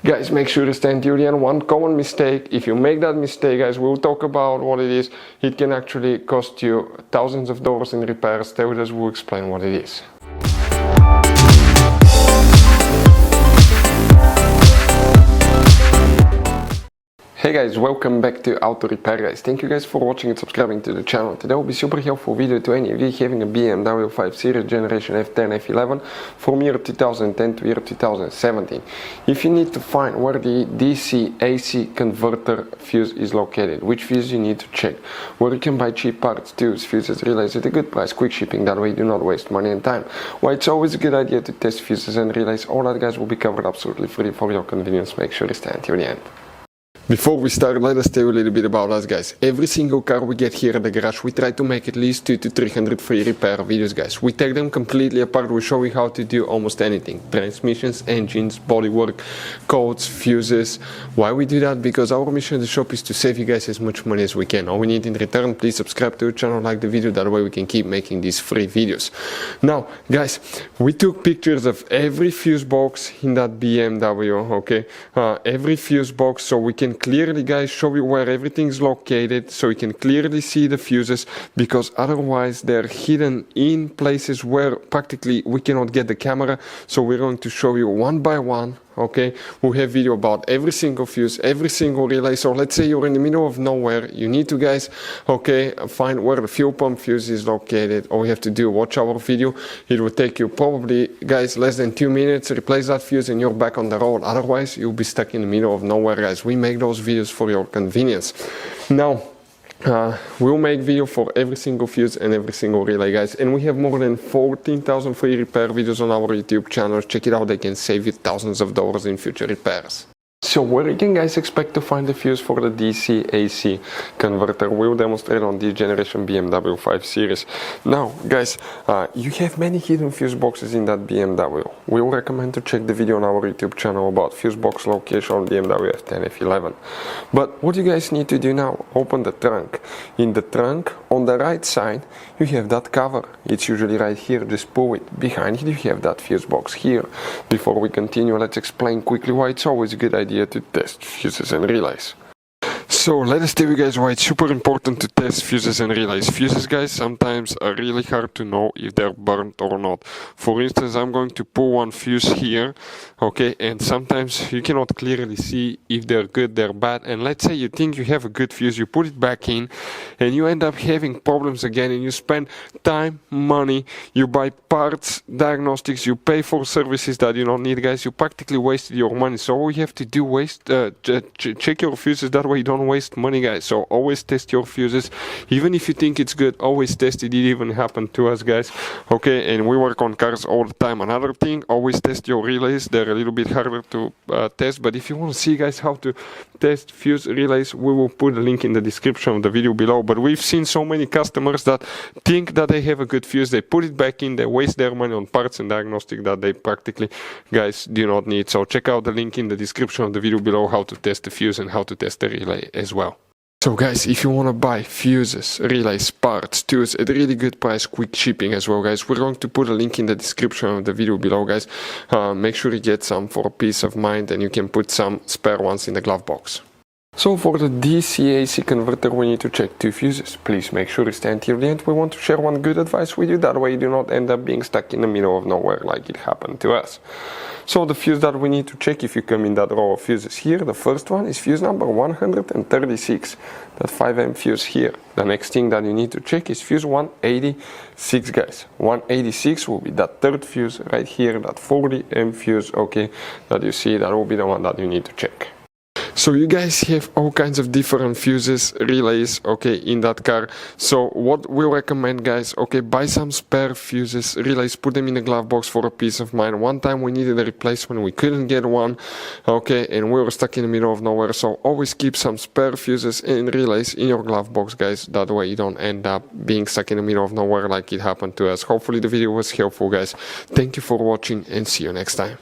Guys, make sure to stay until the end. One common mistake, if you make that mistake, guys, we'll talk about what it is. It can actually cost you thousands of dollars in repairs. Stay with us, we'll explain what it is. Hey guys, welcome back to Auto Repair guys. Thank you guys for watching and subscribing to the channel. Today will be super helpful video to any of you having a BMW 5 Series generation F10 F11 from year 2010 to year 2017. If you need to find where the DC AC converter fuse is located, which fuse you need to check, where you can buy cheap parts, tools, fuses, relays at a good price, quick shipping, that way you do not waste money and time. Why it's always a good idea to test fuses and relays, all that guys will be covered absolutely free for your convenience. Make sure you stay until the end. Before we start, let us tell you a little bit about us guys. Every single car we get here at the garage, we try to make at least 200 to 300 free repair videos guys. We take them completely apart, we show you how to do almost anything. Transmissions, engines, bodywork, codes, fuses. Why we do that? Because our mission at the shop is to save you guys as much money as we can. All we need in return, please subscribe to the channel, like the video, that way we can keep making these free videos. Now guys, we took pictures of every fuse box in that BMW, okay? Every fuse box, so we can clearly guys show you where everything is located, so you can clearly see the fuses, because otherwise they're hidden in places where practically we cannot get the camera. So we're going to show you one by one, okay? We'll have video about every single fuse, every single relay. So let's say you're in the middle of nowhere, you need to guys, okay, find where the fuel pump fuse is located. All you have to do, watch our video. It will take you probably guys less than 2 minutes, replace that fuse and you're back on the road. Otherwise you'll be stuck in the middle of nowhere guys. We make those videos for your convenience. Now we'll make video for every single fuse and every single relay guys, and we have more than 14,000 free repair videos on our YouTube channel. Check it out, they can save you thousands of dollars in future repairs. So where you can guys expect to find the fuse for the DC AC converter, we'll demonstrate on this generation BMW 5 Series. Now guys, you have many hidden fuse boxes in that BMW. We will recommend to check the video on our YouTube channel about fuse box location on BMW F10 F11. But what you guys need to do now, open the trunk. In the trunk, on the right side, you have that cover. It's usually right here, just pull it. Behind it, you have that fuse box here. Before we continue, let's explain quickly why it's always a good idea to test fuses and relays. So let us tell you guys why it's super important to test fuses and relays. Fuses guys sometimes are really hard to know if they're burnt or not. For instance, I'm going to pull one fuse here, okay, and sometimes you cannot clearly see if they're good, they're bad. And let's say you think you have a good fuse, you put it back in and you end up having problems again, and you spend time, money, you buy parts, diagnostics, you pay for services that you don't need guys. You practically wasted your money. So all you have to do is check your fuses, that way you don't waste money guys. So always test your fuses, even if you think it's good, always test it. It even happened to us guys, okay? And we work on cars all the time. Another thing, always test your relays. They're a little bit harder to test, but if you want to see guys how to test fuse relays, we will put a link in the description of the video below. But we've seen so many customers that think that they have a good fuse, they put it back in, they waste their money on parts and diagnostic that they practically guys do not need. So check out the link in the description of the video below how to test the fuse and how to test the relay as well. So guys, if you want to buy fuses, relays, parts, tools at a really good price, quick shipping as well guys, we're going to put a link in the description of the video below guys. Make sure you get some for peace of mind, and you can put some spare ones in the glove box. So for the DC-AC converter, we need to check 2 fuses. Please make sure you stay until the end. We want to share one good advice with you, that way you do not end up being stuck in the middle of nowhere like it happened to us. So the fuse that we need to check, if you come in that row of fuses here, the first one is fuse number 136, that 5M fuse here. The next thing that you need to check is fuse 186 guys. 186 will be that third fuse right here, that 40M fuse, okay, that you see, that will be the one that you need to check. So you guys have all kinds of different fuses, relays, okay, in that car. So what we recommend guys, okay, buy some spare fuses, relays, put them in the glove box for a peace of mind. One time we needed a replacement, we couldn't get one, okay, and we were stuck in the middle of nowhere. So always keep some spare fuses and relays in your glove box guys, that way you don't end up being stuck in the middle of nowhere like it happened to us. Hopefully the video was helpful guys. Thank you for watching and see you next time.